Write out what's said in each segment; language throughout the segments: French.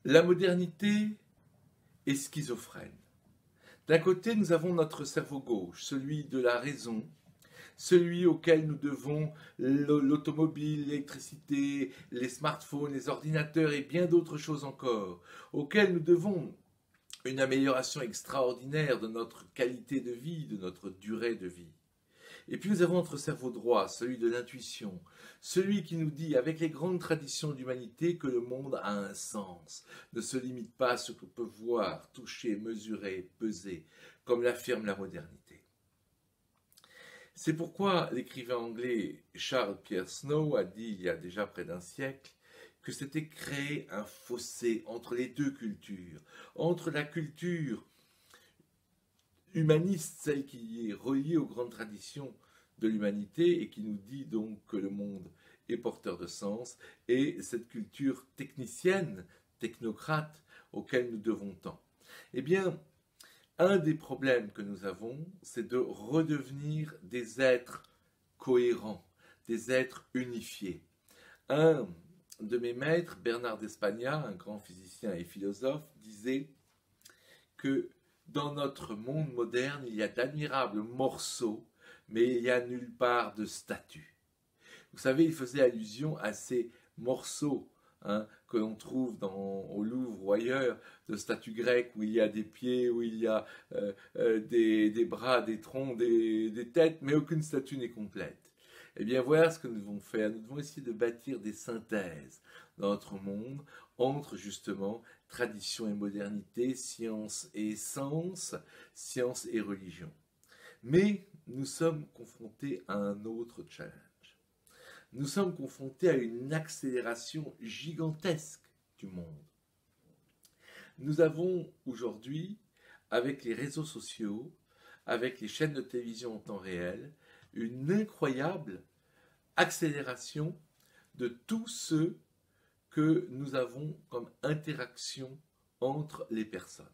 La modernité est schizophrène. D'un côté, nous avons notre cerveau gauche, celui de la raison, celui auquel nous devons l'automobile, l'électricité, les smartphones, les ordinateurs et bien d'autres choses encore, auquel nous devons une amélioration extraordinaire de notre qualité de vie, de notre durée de vie. Et puis nous avons notre cerveau droit, celui de l'intuition, celui qui nous dit, avec les grandes traditions de l'humanité, que le monde a un sens, ne se limite pas à ce qu'on peut voir, toucher, mesurer, peser, comme l'affirme la modernité. C'est pourquoi l'écrivain anglais Charles Pierre Snow a dit, il y a déjà près d'un siècle, que s'était créé un fossé entre les deux cultures, entre la culture humaniste, celle qui est reliée aux grandes traditions de l'humanité et qui nous dit donc que le monde est porteur de sens, et cette culture technicienne, technocrate, auquel nous devons tant. Eh bien, un des problèmes que nous avons, c'est de redevenir des êtres cohérents, des êtres unifiés. Un de mes maîtres, Bernard d'Espagna, un grand physicien et philosophe, disait que dans notre monde moderne, il y a d'admirables morceaux, mais il n'y a nulle part de statues. Vous savez, il faisait allusion à ces morceaux que l'on trouve au Louvre ou ailleurs, de statues grecques, où il y a des pieds, où il y a des bras, des troncs, des têtes, mais aucune statue n'est complète. Eh bien, voilà ce que nous devons faire. Nous devons essayer de bâtir des synthèses dans notre monde entre justement tradition et modernité, science et sens, science et religion. Mais nous sommes confrontés à un autre challenge. Nous sommes confrontés à une accélération gigantesque du monde. Nous avons aujourd'hui, avec les réseaux sociaux, avec les chaînes de télévision en temps réel, une incroyable accélération de tout ce que nous avons comme interaction entre les personnes.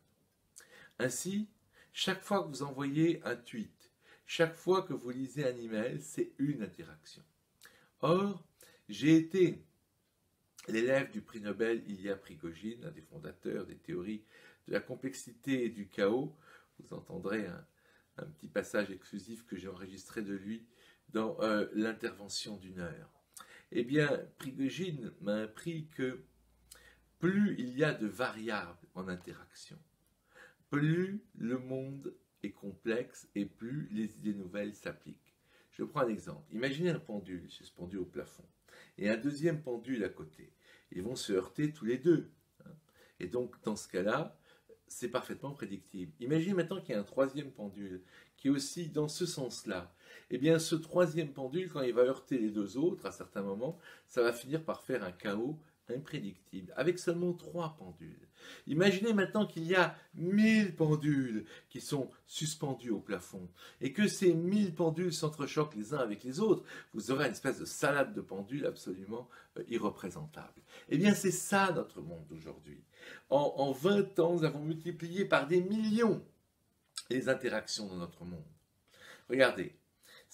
Ainsi, chaque fois que vous envoyez un tweet, chaque fois que vous lisez un email, c'est une interaction. Or, j'ai été l'élève du prix Nobel Ilya Prigogine, un des fondateurs des théories de la complexité et du chaos. Vous entendrez un petit passage exclusif que j'ai enregistré de lui dans l'intervention d'une heure. Eh bien, Prigogine m'a appris que plus il y a de variables en interaction, plus le monde est complexe et plus les idées nouvelles s'appliquent. Je prends un exemple. Imaginez un pendule suspendu au plafond et un deuxième pendule à côté. Ils vont se heurter tous les deux. Et donc, dans ce cas-là, c'est parfaitement prédictible. Imaginez maintenant qu'il y a un troisième pendule qui est aussi dans ce sens-là. Eh bien, ce troisième pendule, quand il va heurter les deux autres, à certains moments, ça va finir par faire un chaos imprédictible, avec seulement 3 pendules. Imaginez maintenant qu'il y a 1000 pendules qui sont suspendus au plafond, et que ces 1000 pendules s'entrechoquent les uns avec les autres. Vous aurez une espèce de salade de pendules absolument irreprésentable. Eh bien, c'est ça notre monde d'aujourd'hui. En 20 ans, nous avons multiplié par des millions les interactions dans notre monde. Regardez.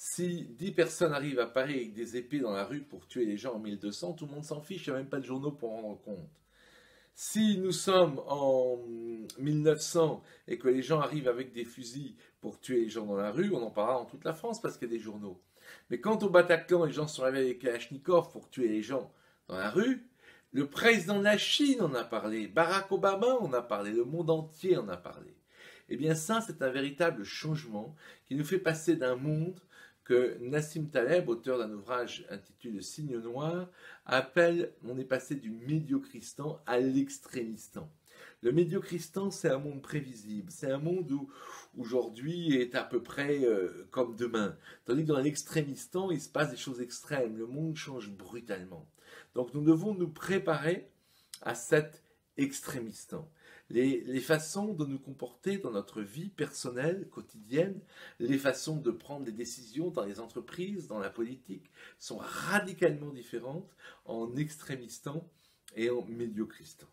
Si 10 personnes arrivent à parer avec des épées dans la rue pour tuer les gens en 1200, tout le monde s'en fiche, il n'y a même pas de journaux pour en rendre compte. Si nous sommes en 1900 et que les gens arrivent avec des fusils pour tuer les gens dans la rue, on en parlera dans toute la France parce qu'il y a des journaux. Mais quand au Bataclan, les gens sont arrivés avec Kalachnikov pour tuer les gens dans la rue, le président de la Chine en a parlé, Barack Obama en a parlé, le monde entier en a parlé. Eh bien ça, c'est un véritable changement qui nous fait passer d'un monde que Nassim Taleb, auteur d'un ouvrage intitulé Signe noir, appelle, on est passé du médiocristan à l'extrémistan. Le médiocristan, c'est un monde prévisible, c'est un monde où aujourd'hui est à peu près comme demain. Tandis que dans l'extrémistan, il se passe des choses extrêmes, le monde change brutalement. Donc nous devons nous préparer à cet extrémistan. Les façons de nous comporter dans notre vie personnelle, quotidienne, les façons de prendre des décisions dans les entreprises, dans la politique, sont radicalement différentes en extrémistan et en médiocristan.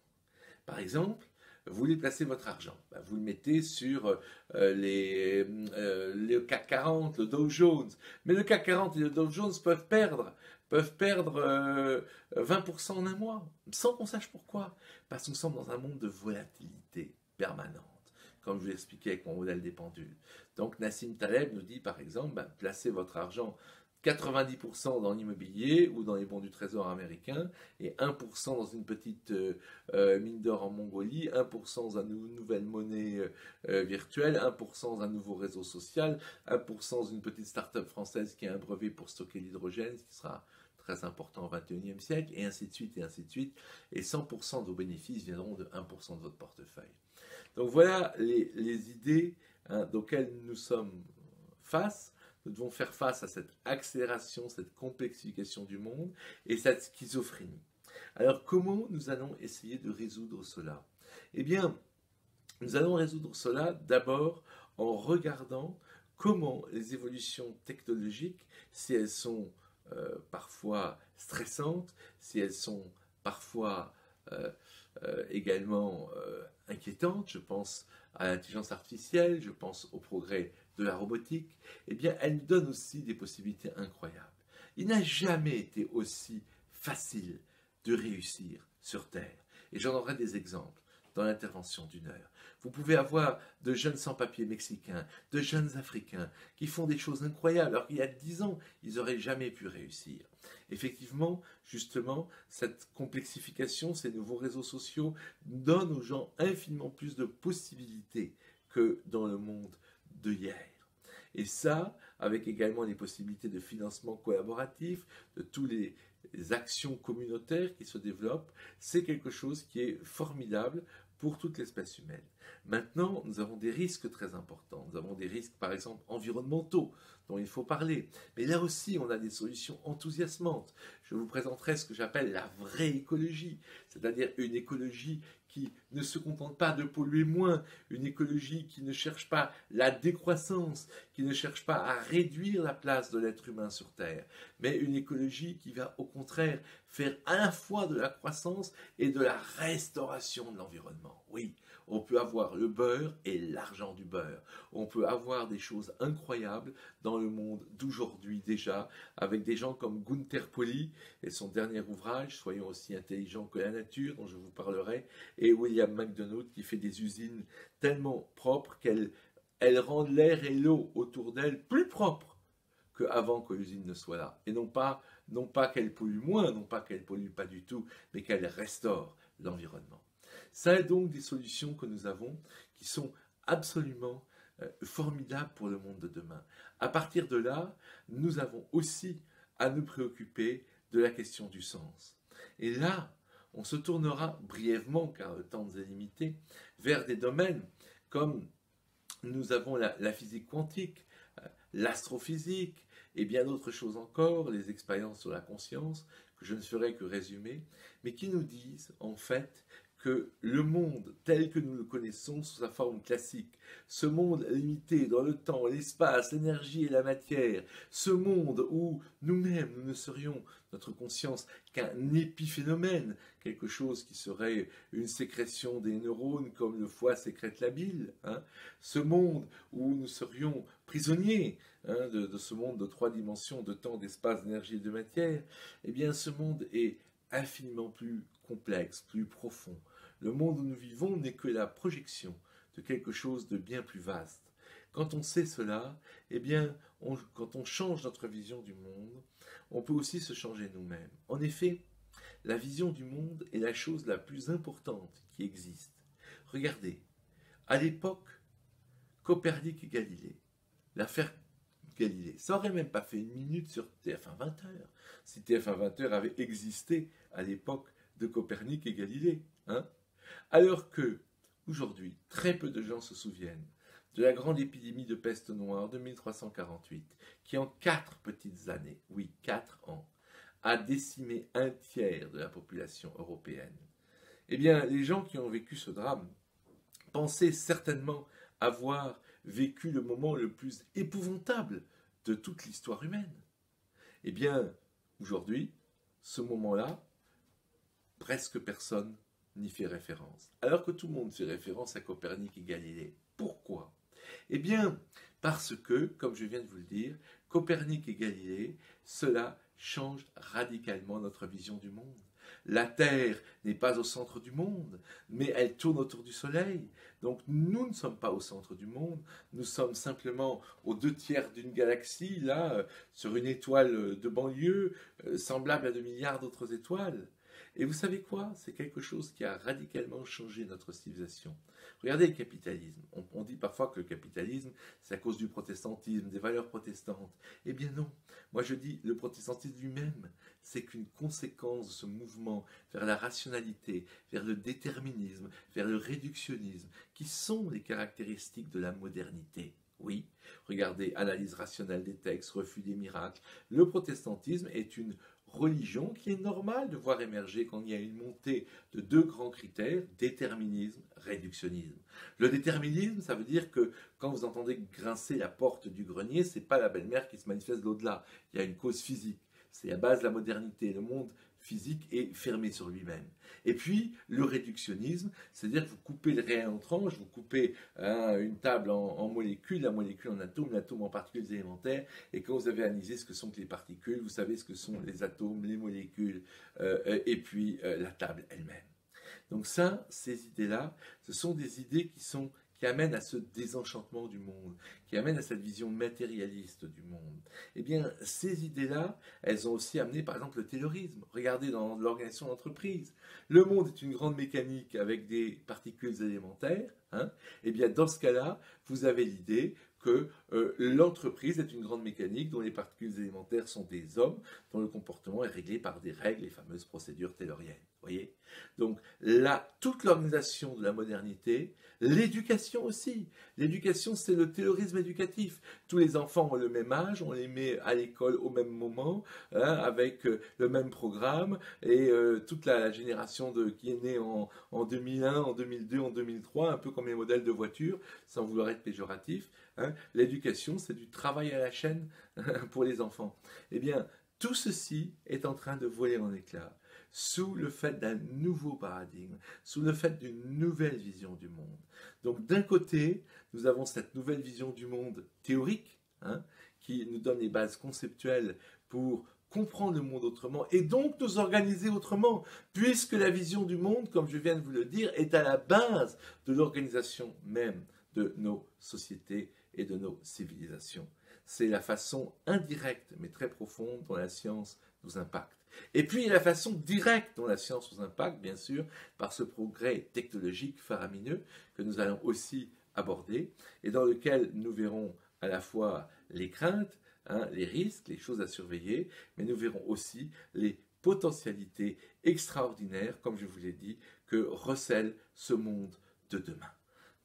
Par exemple, vous voulez placer votre argent, vous le mettez sur le CAC 40, le Dow Jones. Mais le CAC 40 et le Dow Jones peuvent perdre peuvent perdre 20% en un mois, sans qu'on sache pourquoi. Parce que nous sommes dans un monde de volatilité permanente, comme je vous l'expliquais avec mon modèle des pendules. Donc Nassim Taleb nous dit par exemple, placez votre argent 90% dans l'immobilier ou dans les bons du trésor américain et 1% dans une petite mine d'or en Mongolie, 1% dans une nouvelle monnaie virtuelle, 1% dans un nouveau réseau social, 1% dans une petite start-up française qui a un brevet pour stocker l'hydrogène, ce qui sera très important au XXIe siècle, et ainsi de suite, et ainsi de suite. Et 100% de vos bénéfices viendront de 1% de votre portefeuille. Donc voilà les idées auxquelles nous sommes face. Nous devons faire face à cette accélération, cette complexification du monde et cette schizophrénie. Alors comment nous allons essayer de résoudre cela? Eh bien, nous allons résoudre cela d'abord en regardant comment les évolutions technologiques, si elles sont parfois stressantes, si elles sont parfois également inquiétantes, je pense à l'intelligence artificielle, je pense au progrès de la robotique, eh bien, elle nous donne aussi des possibilités incroyables. Il n'a jamais été aussi facile de réussir sur Terre. Et j'en aurai des exemples dans l'intervention d'une heure. Vous pouvez avoir de jeunes sans-papiers mexicains, de jeunes africains qui font des choses incroyables, alors qu'il y a 10 ans, ils n'auraient jamais pu réussir. Effectivement, justement, cette complexification, ces nouveaux réseaux sociaux donnent aux gens infiniment plus de possibilités que dans le monde de hier. Et ça, avec également les possibilités de financement collaboratif, de toutes les actions communautaires qui se développent, c'est quelque chose qui est formidable pour toute l'espèce humaine. Maintenant, nous avons des risques très importants. Nous avons des risques, par exemple, environnementaux, dont il faut parler. Mais là aussi, on a des solutions enthousiasmantes. Je vous présenterai ce que j'appelle la vraie écologie, c'est-à-dire une écologie qui ne se contente pas de polluer moins, une écologie qui ne cherche pas la décroissance, qui ne cherche pas à réduire la place de l'être humain sur Terre, mais une écologie qui va au contraire faire à la fois de la croissance et de la restauration de l'environnement. Oui, on peut avoir le beurre et l'argent du beurre. On peut avoir des choses incroyables dans le monde d'aujourd'hui déjà, avec des gens comme Gunther Pauli et son dernier ouvrage, Soyons aussi intelligents que la nature, dont je vous parlerai, et William McDonough qui fait des usines tellement propres qu'elles rendent l'air et l'eau autour d'elles plus propres qu'avant que l'usine ne soit là. Et non pas qu'elle pollue moins, non pas qu'elle pollue pas du tout, mais qu'elle restaure l'environnement. Ça est donc des solutions que nous avons qui sont absolument formidables pour le monde de demain. À partir de là, nous avons aussi à nous préoccuper de la question du sens. Et là, on se tournera brièvement, car le temps nous est limité, vers des domaines comme nous avons la physique quantique, l'astrophysique et bien d'autres choses encore, les expériences sur la conscience, que je ne ferai que résumer, mais qui nous disent en fait que le monde tel que nous le connaissons sous sa forme classique, ce monde limité dans le temps, l'espace, l'énergie et la matière, ce monde où nous-mêmes nous ne serions, notre conscience, qu'un épiphénomène, quelque chose qui serait une sécrétion des neurones comme le foie sécrète la bile, ce monde où nous serions prisonniers de ce monde de 3 dimensions, de temps, d'espace, d'énergie et de matière, eh bien ce monde est infiniment plus complexe, plus profond. Le monde où nous vivons n'est que la projection de quelque chose de bien plus vaste. Quand on sait cela, eh bien, quand on change notre vision du monde, on peut aussi se changer nous-mêmes. En effet, la vision du monde est la chose la plus importante qui existe. Regardez, à l'époque, Copernic et Galilée, l'affaire Galilée, ça n'aurait même pas fait une minute sur TF1 20h, si TF1 20h avait existé à l'époque de Copernic et Galilée. Alors que, aujourd'hui, très peu de gens se souviennent de la grande épidémie de peste noire de 1348, qui en 4 petites années, oui, 4 ans, a décimé 1/3 de la population européenne. Eh bien, les gens qui ont vécu ce drame pensaient certainement avoir vécu le moment le plus épouvantable de toute l'histoire humaine. Eh bien, aujourd'hui, ce moment-là, presque personne n'y fait référence. Alors que tout le monde fait référence à Copernic et Galilée. Pourquoi? Eh bien, parce que, comme je viens de vous le dire, Copernic et Galilée, cela change radicalement notre vision du monde. La Terre n'est pas au centre du monde, mais elle tourne autour du Soleil. Donc nous ne sommes pas au centre du monde, nous sommes simplement aux 2/3 d'une galaxie, là, sur une étoile de banlieue, semblable à 2 milliards d'autres étoiles. Et vous savez quoi? C'est quelque chose qui a radicalement changé notre civilisation. Regardez le capitalisme. On dit parfois que le capitalisme, c'est à cause du protestantisme, des valeurs protestantes. Eh bien non. Moi je dis, le protestantisme lui-même, c'est qu'une conséquence de ce mouvement vers la rationalité, vers le déterminisme, vers le réductionnisme, qui sont les caractéristiques de la modernité. Oui, regardez, analyse rationnelle des textes, refus des miracles. Le protestantisme est une religion qui est normale de voir émerger quand il y a une montée de 2 grands critères, déterminisme, réductionnisme. Le déterminisme, ça veut dire que quand vous entendez grincer la porte du grenier, c'est pas la belle-mère qui se manifeste de l'au-delà. Il y a une cause physique. C'est la base de la modernité. Le monde physique est fermé sur lui-même. Et puis, le réductionnisme, c'est-à-dire que vous coupez le réel en tranches, vous coupez une table en molécules, la molécule en atomes, l'atome en particules élémentaires, et quand vous avez analysé ce que sont les particules, vous savez ce que sont les atomes, les molécules, et puis la table elle-même. Donc ça, ces idées-là, ce sont des idées qui amènent à ce désenchantement du monde, qui amènent à cette vision matérialiste du monde. Eh bien, ces idées-là, elles ont aussi amené, par exemple, le taylorisme. Regardez dans l'organisation d'entreprise. Le monde est une grande mécanique avec des particules élémentaires. Eh bien, dans ce cas-là, vous avez l'idée que l'entreprise est une grande mécanique dont les particules élémentaires sont des hommes, dont le comportement est réglé par des règles, les fameuses procédures tayloriennes. Voyez? Donc là, toute l'organisation de la modernité, l'éducation aussi. L'éducation, c'est le taylorisme éducatif. Tous les enfants ont le même âge, on les met à l'école au même moment, avec le même programme, et toute la génération qui est née en 2001, en 2002, en 2003, un peu comme les modèles de voitures, sans vouloir être péjoratif. L'éducation, c'est du travail à la chaîne pour les enfants. Eh bien, tout ceci est en train de voler en éclats sous le fait d'un nouveau paradigme, sous le fait d'une nouvelle vision du monde. Donc d'un côté, nous avons cette nouvelle vision du monde théorique, qui nous donne les bases conceptuelles pour comprendre le monde autrement et donc nous organiser autrement, puisque la vision du monde, comme je viens de vous le dire, est à la base de l'organisation même de nos sociétés et de nos civilisations. C'est la façon indirecte mais très profonde dont la science nous impacte. Et puis la façon directe dont la science nous impacte, bien sûr, par ce progrès technologique faramineux que nous allons aussi aborder et dans lequel nous verrons à la fois les craintes, les risques, les choses à surveiller, mais nous verrons aussi les potentialités extraordinaires, comme je vous l'ai dit, que recèle ce monde de demain.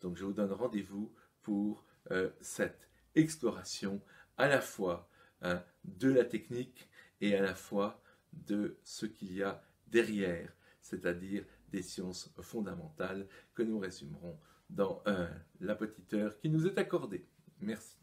Donc je vous donne rendez-vous pour cette exploration à la fois de la technique et à la fois de ce qu'il y a derrière, c'est-à-dire des sciences fondamentales que nous résumerons dans la petite heure qui nous est accordée. Merci.